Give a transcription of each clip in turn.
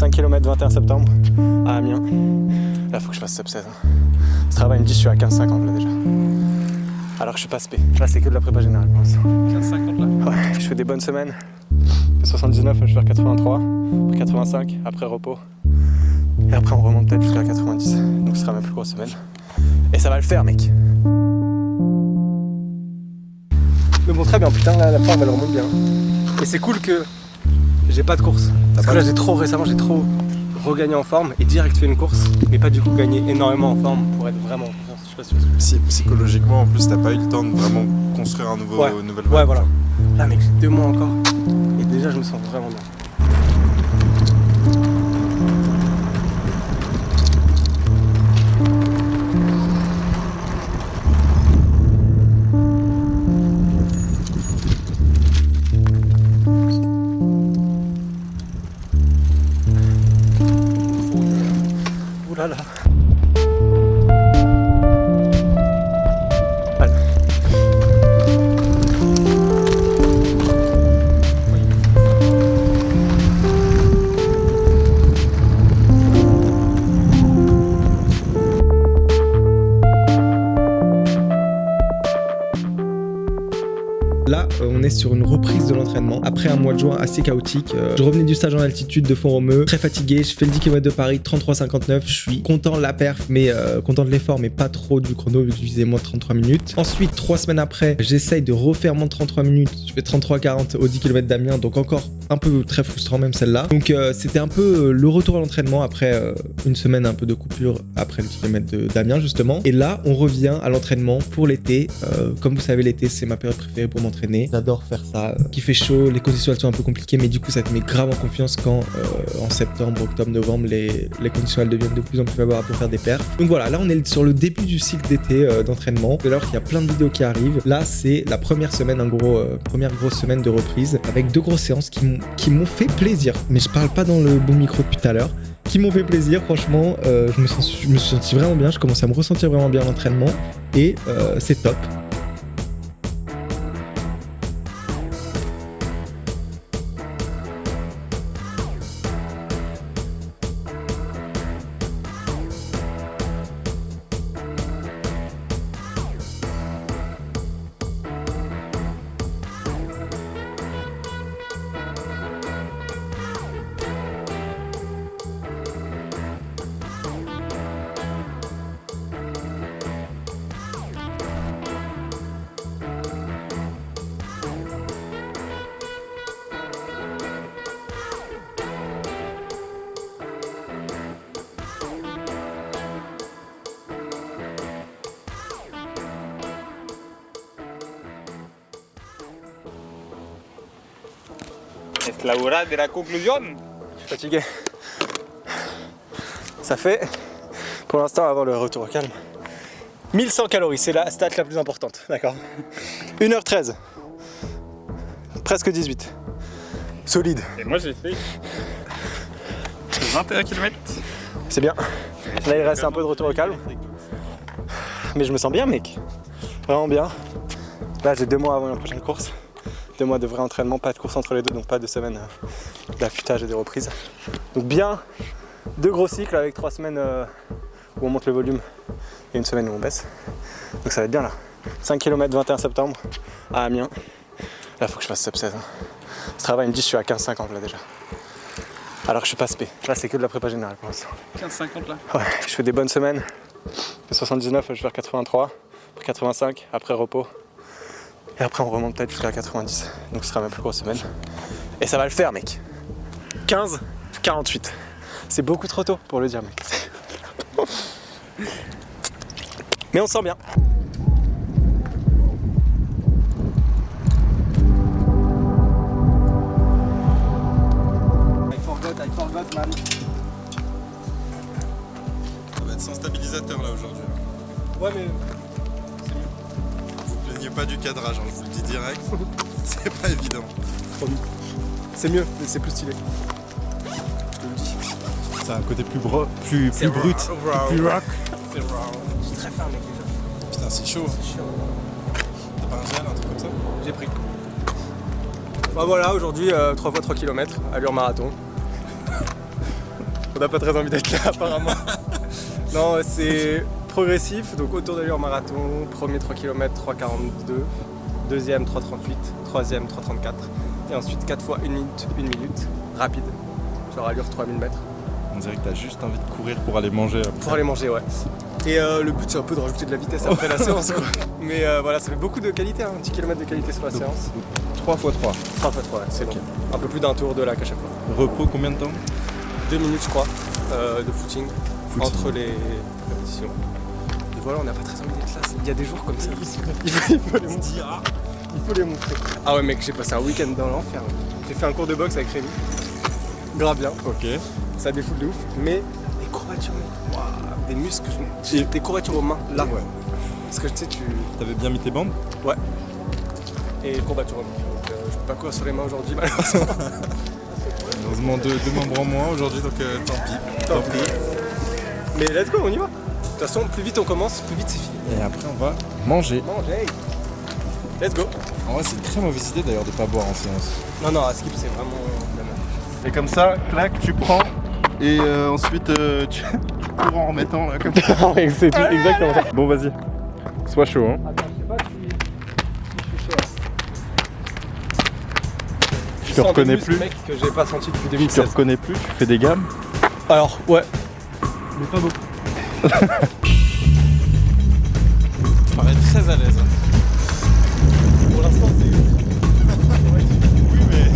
5 km 21 septembre à Amiens. Là faut que je fasse sub 16. Ce travail me dit je suis à 15,50 là déjà. Alors que je suis pas spé. Là c'est que de la prépa générale pour l'instant. 15,50 là. Ouais, je fais des bonnes semaines. Je fais 79, je vais faire 83, après 85, après repos. Et après on remonte peut-être jusqu'à 90. Donc ce sera ma plus grosse semaine. Et ça va le faire mec. Mais bon très bien, putain là, la forme elle remonte bien. Et c'est cool que j'ai pas de course. Parce que là récemment j'ai trop regagné en forme et direct fait une course. Mais pas du coup gagner énormément en forme pour être vraiment en confiance. Je sais pas si tu vois ce que Psychologiquement en plus t'as pas eu le temps de vraiment construire un nouveau nouvelle vibe. Ouais voilà. Là mec j'ai 2 mois encore. Et déjà je me sens vraiment bien. Oulala. Là, on est sur une reprise de l'entraînement après un mois de juin assez chaotique. Je revenais du stage en altitude de Font-Romeu, très fatigué. Je fais le 10 km de Paris, 33,59. Je suis content de la perf, mais content de l'effort, mais pas trop du chrono vu que je visais moins de 33 minutes. Ensuite, 3 semaines après, j'essaye de refaire moins de 33 minutes. Je fais 33,40 au 10 km d'Amiens, donc encore un peu très frustrant même celle-là. Donc c'était un peu le retour à l'entraînement après une semaine un peu de coupure après le kilomètre d'Amiens justement. Et là, on revient à l'entraînement pour l'été. Comme vous savez, l'été c'est ma période préférée pour m'entraîner. J'adore faire ça. Qu'il fait chaud, les conditions elles sont un peu compliquées, mais du coup ça te met grave en confiance quand en septembre, octobre, novembre, les conditions elles deviennent de plus en plus favorables pour faire des perfs. Donc voilà, là on est sur le début du cycle d'été d'entraînement. Alors qu'il y a plein de vidéos qui arrivent. Là c'est la première semaine, première grosse semaine de reprise avec 2 grosses séances qui m'ont fait plaisir. Mais je parle pas dans le bon micro depuis tout à l'heure. Qui m'ont fait plaisir, franchement. Je me suis senti vraiment bien. Je commence à me ressentir vraiment bien à l'entraînement et c'est top. Es la hora de la conclusion. Je suis fatigué. Ça fait, pour l'instant, avant le retour au calme, 1100 calories, c'est la stat la plus importante, d'accord. 1h13, presque 18, solide. Et moi j'ai fait 21 km. C'est bien. Là il reste un peu de retour au calme. Mais je me sens bien mec, vraiment bien. Là j'ai 2 mois avant la prochaine course. 2 mois de vrai entraînement, pas de course entre les deux, donc pas de semaine d'affûtage et de reprise. Donc bien, 2 gros cycles avec 3 semaines où on monte le volume et 1 semaine où on baisse. Donc ça va être bien là. 5 km 21 septembre à Amiens. Là faut que je fasse sub 16. Ce travail me dit je suis à 15,50 là déjà. Alors que je suis pas spé. Là c'est que de la prépa générale pour l'instant. 15,50 là. Ouais, je fais des bonnes semaines. Je fais 79, je vais faire 83, après 85, après repos. Et après on remonte peut-être jusqu'à 90. Donc ce sera ma plus grosse semaine. Et ça va le faire mec. 15,48. C'est beaucoup trop tôt pour le dire mec. Mais on se sent bien. I forgot man. Ça va être sans stabilisateur là aujourd'hui. Ouais mais Vous plaignez pas du cadrage, hein, je vous le dis direct. C'est pas évident. c'est mieux, mais c'est plus stylé. Je te le dis. Ça a un côté plus brut, plus C'est rock. C'est raw. Je suis très faim mec déjà. Putain, c'est chaud. C'est chiant. T'as pas un gel, un truc comme ça? J'ai pris. Bah voilà, aujourd'hui 3 fois 3 km, allure marathon. On n'a pas très envie d'être là apparemment. Non, c'est progressif, donc autour de l'heure marathon, premier 3 km 3,42, deuxième 3,38, troisième 3,34 et ensuite 4 fois 1 minute, rapide, sur allure 3000 mètres. On dirait que t'as juste envie de courir pour aller manger après. Pour aller manger, ouais. Et le but c'est un peu de rajouter de la vitesse après la séance quoi. Mais voilà, ça fait beaucoup de qualité, hein, 10 km de qualité sur la séance. 3 x 3. 3 fois 3, ouais, c'est long. Un peu plus d'un tour de lac à chaque fois. Repos combien de temps? 2 minutes je crois de footing entre les répétitions. Et voilà, on n'a pas très envie d'être là. Il y a des jours comme ça. Il faut les montrer. Il faut les montrer. Ah ouais mec, j'ai passé un week-end dans l'enfer. J'ai fait un cours de boxe avec Rémi. Grave bien. Ok. Ça défoule de ouf. Mais les courbatures, mec. Waouh, des muscles. J'ai des courbatures aux mains là. Ouais. Parce que tu sais, T'avais bien mis tes bandes? Ouais. Et courbatures aux mains. Donc je peux pas courir sur les mains aujourd'hui malheureusement. Heureusement deux membres en moins aujourd'hui, donc tant pis. Tant pis. Mais let's go, on y va. De toute façon, plus vite on commence, plus vite c'est fini. Et après on va manger. Manger. Let's go. En vrai c'est une très mauvaise idée d'ailleurs de pas boire en séance. Non, à skip c'est vraiment la même. Et comme ça, clac, tu prends et ensuite tu cours en remettant là comme ça. C'est tout, exactement ça. Bon vas-y, sois chaud hein. Attends, je sais pas si je suis cher. Je te reconnais plus. Mec que j'ai pas senti depuis Je te 2016. reconnais plus, tu fais des gammes. Alors, ouais. Mais pas beaucoup. Tu parais très à l'aise. Pour l'instant, c'est. Oui mais...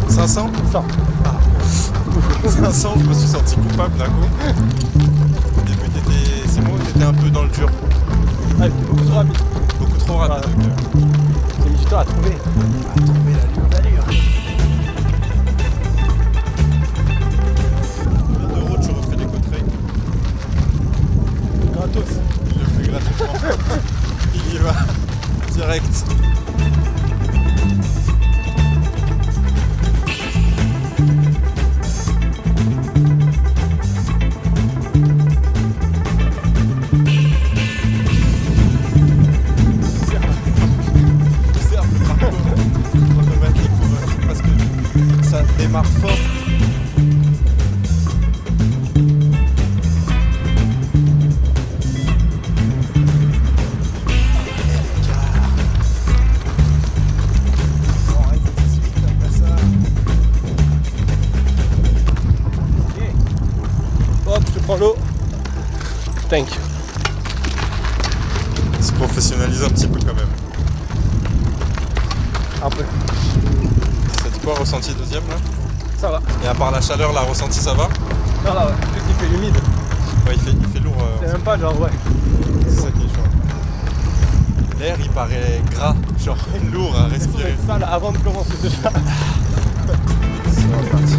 500 500, je me suis senti coupable d'un coup. Au début, c'est bon, t'étais un peu dans le dur. Ouais, beaucoup trop rapide. Beaucoup trop rapide. J'ai mis du temps à trouver. L'allure. 20 euros, tu refais des côtes. Gratos. Il le fait gratuitement. Il y va. Direct. Parce que ça démarre fort. Hop, je te prends l'eau. Thank you. Il se professionnalise un petit peu quand même. Un peu. Ça dit quoi, ressenti deuxième là? Ça va. Et à part la chaleur, la ressenti ça va? Ça va, ouais. Juste il fait humide. Ouais, il fait lourd. C'est même pas genre, ouais. C'est ça qui est chaud. L'air il paraît gras, genre lourd à Ça va respirer. être sale avant de commencer déjà. C'est reparti.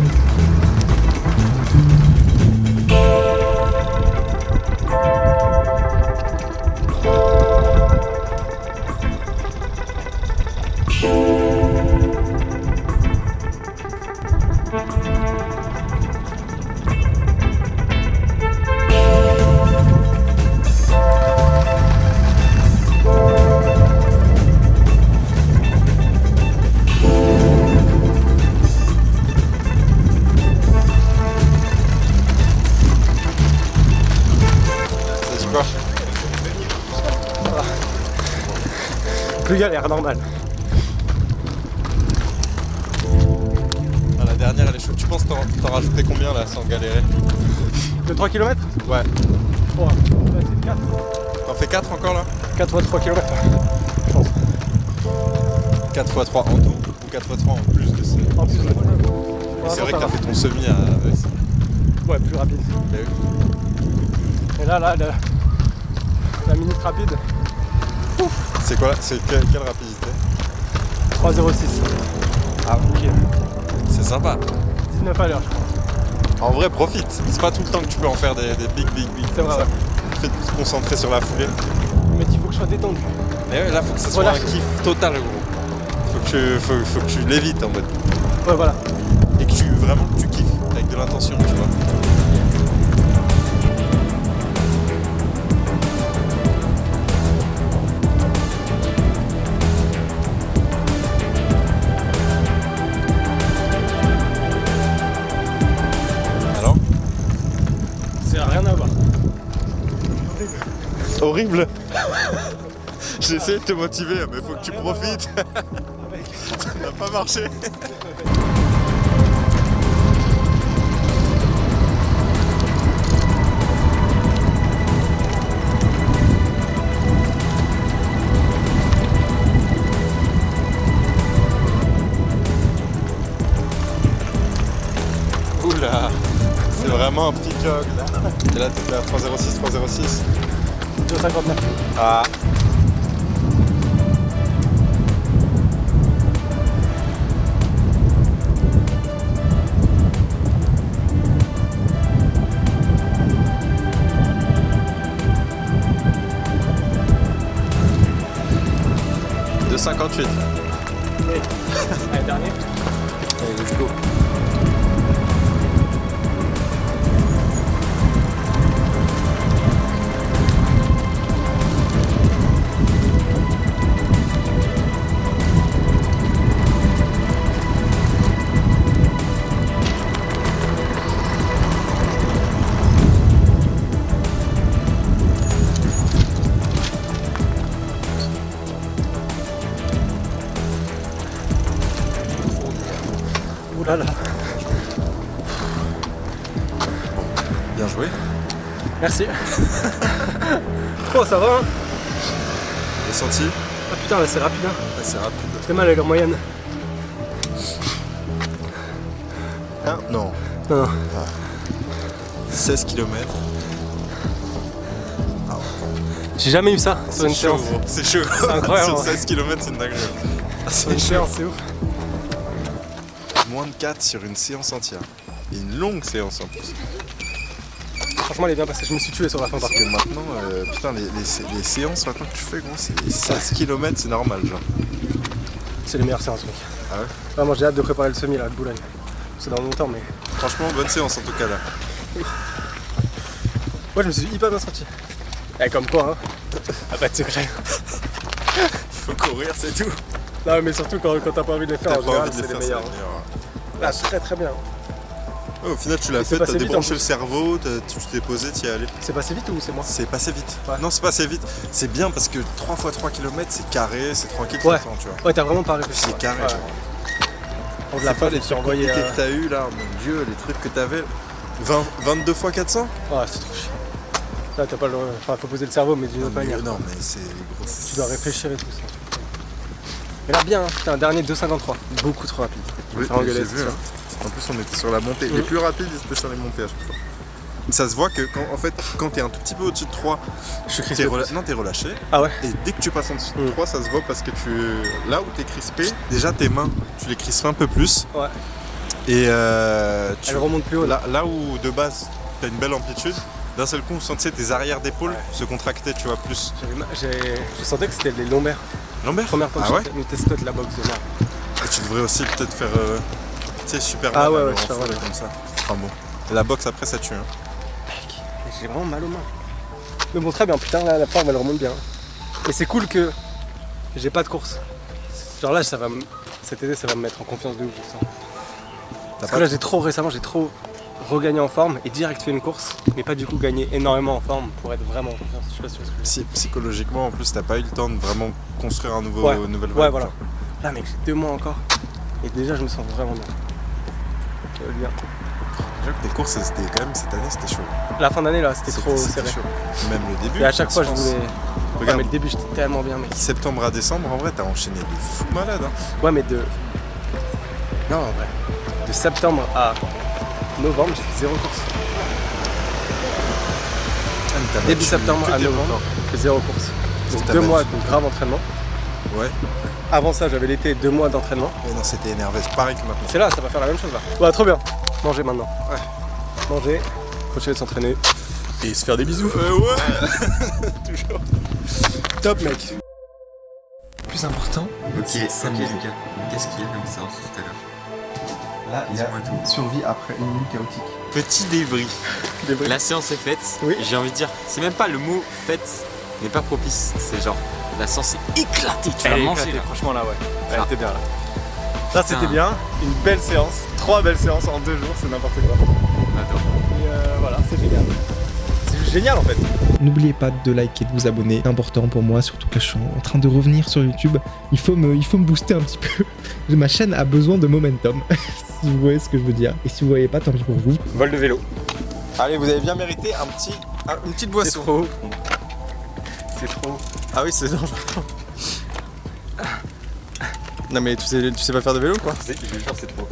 Ça dit quoi? Plus galère, normal. Ah, la dernière elle est chaude. Tu penses t'en rajouter combien là sans galérer? De 3 km Ouais. 3. C'est 4. T'en fais 4 encore là? 4 fois 3 km. Je pense. 4 x 3 en tout ou 4 x 3 en plus de ça? En plus, C'est vrai que t'as fait ton semi avec ça. Ouais, plus rapide. Bah oui. Et là, la minute rapide, C'est quoi? C'est quelle rapidité? 3,06. Ah ok. C'est sympa. 19 à l'heure, je crois. En vrai, profite. C'est pas tout le temps que tu peux en faire des big. C'est vrai, comme ça. ouais. fait de se concentrer sur la foulée. Il m'a dit faut que je sois détendu. Mais ouais, là, faut que ça soit Voilà. un kiff total, gros. Faut que tu l'évites en fait. Ouais, voilà. Et que vraiment que tu kiffes, avec de l'intention, tu vois. Alors? C'est rien à voir. Horrible. J'ai essayé de te motiver, mais faut que tu profites. Ça n'a pas marché. Oula, c'est vraiment un petit jog là. Et là t'es à 306, 306. 2,59. Ah. De 58. Allez, dernier. Allez, let's go. Ouh là là. Bien joué. Merci. Oh, ça va hein. Et senti? Ah putain, là c'est rapide hein. Ah, c'est rapide. C'est mal avec la moyenne. Hein? Non. Non, non. 16 km. J'ai jamais eu ça sur une séance. C'est chaud. C'est incroyable. Sur 16 km, c'est une dinguerie. Ah, Sur une c'est chaud. séance, c'est ouf. Moins de 4 sur une séance entière. Et une longue séance en plus. Franchement, elle est bien passée. Je me suis tué sur la fin par Parce contre. que maintenant, putain, les séances maintenant que tu fais, gros, c'est 16 km, c'est normal, genre. C'est les meilleures séances, mec. Ah ouais? Vraiment, j'ai hâte de préparer le semi là, de Boulogne. C'est dans longtemps, mais. Franchement, bonne séance en tout cas là. Moi, je me suis hyper bien senti. Eh, comme quoi, hein. Ah, pas de secret. Il faut courir, c'est tout. Non, mais surtout quand t'as pas envie de les faire, T'as en pas général, envie de c'est les les faire, meilleurs. c'est les meilleurs. Là, très très bien. Ouais, au final, tu l'as Et c'est fait, t'as passé vite, débranché en le cerveau, tu t'es posé, t'y es allé. C'est passé vite ou c'est moi? C'est passé vite. Ouais. Non, c'est passé vite. C'est bien parce que 3 x 3 km, c'est carré, c'est tranquille, Ouais. tu vois. Ouais, t'as vraiment pas réfléchi. C'est carré, Ouais. genre. On de la C'est fin, pas je les me suis trucs envoyé. compliqués que t'as eu là, mon dieu, les trucs que t'avais. 22 x 400? Ouais, c'est trop chiant. Là, t'as pas le. Enfin, faut poser le cerveau, mais d'une autre manière. Non, mais c'est gros. Tu dois réfléchir et tout ça. Mais là, bien, hein. Putain, un dernier 2,53. Beaucoup trop rapide. Je vais me faire engueuler, j'ai c'est vu. sûr. Hein. En plus, on était sur la montée. Les plus rapides, ils étaient sur les montées à chaque fois. Ça se voit que quand t'es un tout petit peu au-dessus de 3, Je suis t'es crispé. t'es relâché. Ah ouais? Et dès que tu passes en dessous de 3, ça se voit parce que là où t'es crispé, déjà tes mains, tu les crispes un peu plus. Ouais. Et Elle remonte plus haut. là où de base t'as une belle amplitude, d'un seul coup on sentait tes arrières d'épaule se contracter, tu vois, plus. Je sentais que c'était les lombaires. Lombaire? Première fois que Ah ouais? j'ai testé de la boxe de merde. Et tu devrais aussi peut-être faire tu sais, super Ah mal ouais, à ouais, l'enfant, super mal. comme ça. Enfin bon. La boxe après ça tue. Hein. Mec, j'ai vraiment mal aux mains. Mais bon, très bien, putain, là, la forme elle remonte bien. Et c'est cool que j'ai pas de course. Genre là, cet été, ça va me mettre en confiance de ouf. Je sens. Parce que là, récemment, j'ai trop regagné en forme et direct fait une course, mais pas du coup gagné énormément en forme pour être vraiment en confiance. Je sais pas si tu vois ce que je veux dire. Psychologiquement en plus t'as pas eu le temps de vraiment construire un nouveau Ouais. nouvelle Ouais, vibe, voilà. genre. Là, mec, j'ai 2 mois encore. Et déjà, je me sens vraiment bien. Bien. J'avoue que tes courses c'était quand même cette année c'était chaud. La fin d'année, là, c'était trop serré. chaud. Même le début. Et à chaque fois, je pense. voulais. Ouais, Regarde, mais le début, j'étais tellement bien, mec. septembre à décembre, en vrai, t'as enchaîné de fou malade. Hein. Ouais, mais de. Non, en vrai. De septembre à novembre, j'ai fait 0 course. Ah, mais t'as Début battu septembre que à des novembre, records. j'ai fait 0 course. Donc T'as 2 battu. mois de grave entraînement. Ouais. Avant ça, j'avais l'été, 2 mois d'entraînement. Mais non, c'était énervé, c'est pareil que maintenant. C'est là, ça va faire la même chose là. Ouais, trop bien. Manger maintenant. Ouais. Manger, continuer de s'entraîner. Et se faire des bisous. Ouais. Toujours. Top mec. Plus important, Ok, Lucas. Qu'est-ce qu'il y a comme séance tout à l'heure? là, il y a Dis-moi tout. survie après une nuit chaotique. Petit débrief. La séance est faite. Oui. J'ai envie de dire, c'est même pas le mot faite n'est pas propice. C'est genre, la séance est éclatée. Tu vas Elle est manger éclatée, là. franchement là ouais. Elle Ah. était bien là. Ça Putain. c'était bien, une belle séance, 3 belles séances en 2 jours, c'est n'importe quoi. On adore. Et voilà, c'est génial. C'est génial en fait. N'oubliez pas de liker, de vous abonner, c'est important pour moi, surtout que là je suis en train de revenir sur YouTube. Il faut me booster un petit peu. Ma chaîne a besoin de momentum, si vous voyez ce que je veux dire. Et si vous voyez pas, tant pis pour vous. Vol de vélo. Allez, vous avez bien mérité une petite boisson. trop. C'est trop. Ah oui, c'est dangereux. Non mais tu sais pas faire de vélo quoi? Je te jure, c'est trop.